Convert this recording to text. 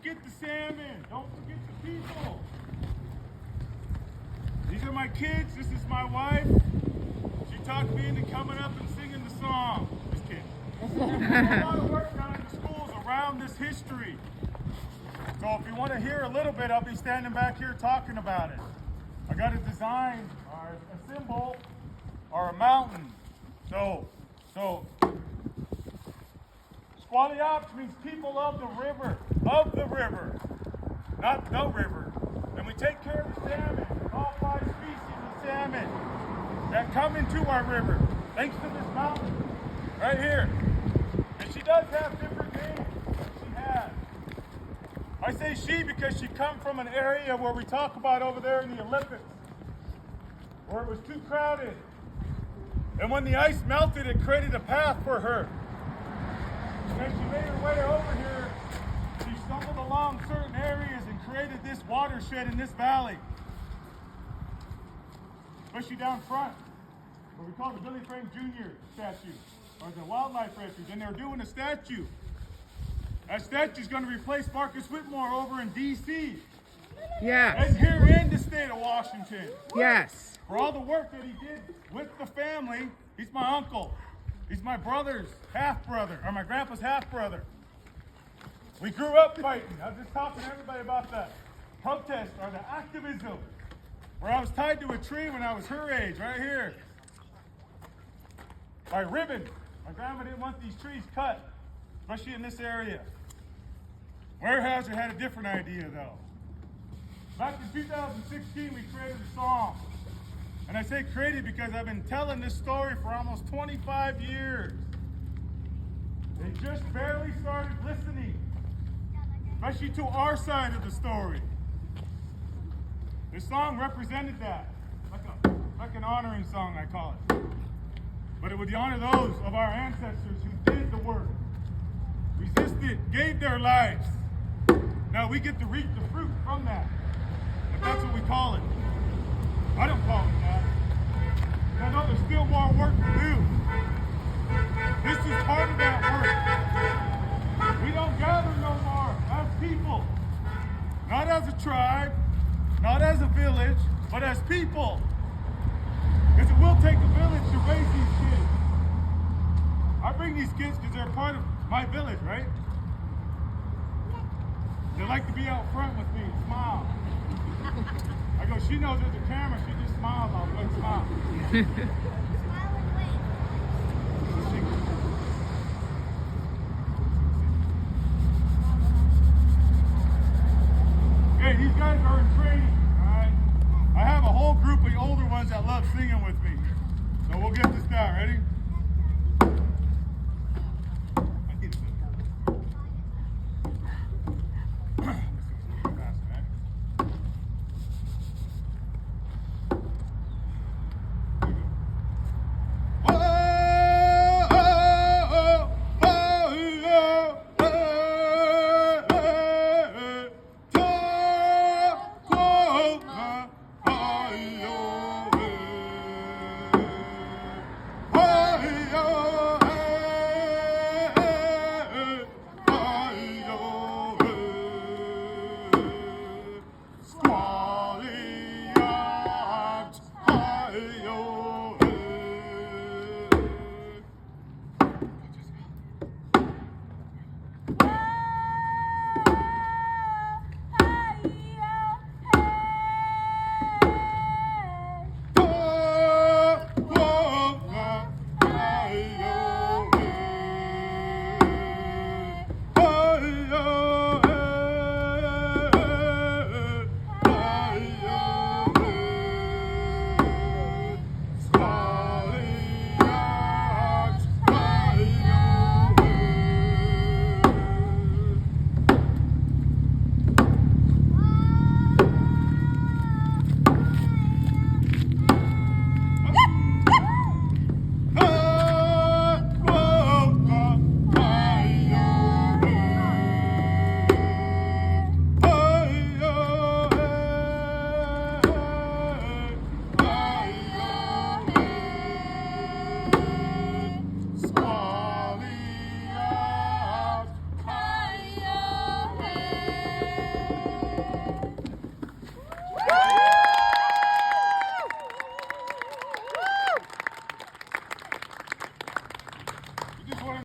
forget the salmon. Don't forget the people. These are my kids. This is my wife. She talked me into coming up and singing the song. Just kidding. There's a lot of work done in the schools around this history. So if you want to hear a little bit, I'll be standing back here talking about it. I got a design or a symbol or a mountain. So Nisqually means people of the river, not the river. And we take care of the salmon, all 5 species of salmon that come into our river, thanks to this mountain right here. And she does have different names that she has. I say she because she comes from an area where we talk about over there in the Olympics, where it was too crowded. And when the ice melted, it created a path for her. And as she made her way over here, she stumbled along certain areas and created this watershed in this valley. Especially down front, what we call the Billy Frank Jr. statue, or the wildlife refuge. And they're doing a statue. That statue is going to replace Marcus Whitmore over in D.C. Yes. And here in the state of Washington. Yes. For all the work that he did with the family. He's my uncle. He's my brother's half-brother, or my grandpa's half-brother. We grew up fighting. I was just talking to everybody about the protest or the activism, where I was tied to a tree when I was her age, right here, by ribbon. My grandma didn't want these trees cut, especially in this area. Weyerhaeuser had a different idea, though. Back in 2016, we created a song. And I say created because I've been telling this story for almost 25 years. They just barely started listening, especially to our side of the story. This song represented that, like an honoring song, I call it. But it would honor those of our ancestors who did the work, resisted, gave their lives. Now we get to reap the fruit from that, if that's what we call it. I don't call it that. And I know there's still more work to do. This is part of that work. We don't gather no more as people. Not as a tribe, not as a village, but as people. Because it will take a village to raise these kids. I bring these kids because they're part of my village, right? They like to be out front with me and smile. I go, she knows there's a camera, she just smiles, I'll go and smile. Hey, these guys are in training, all right? I have a whole group of older ones that love singing with me. So we'll get this down, ready?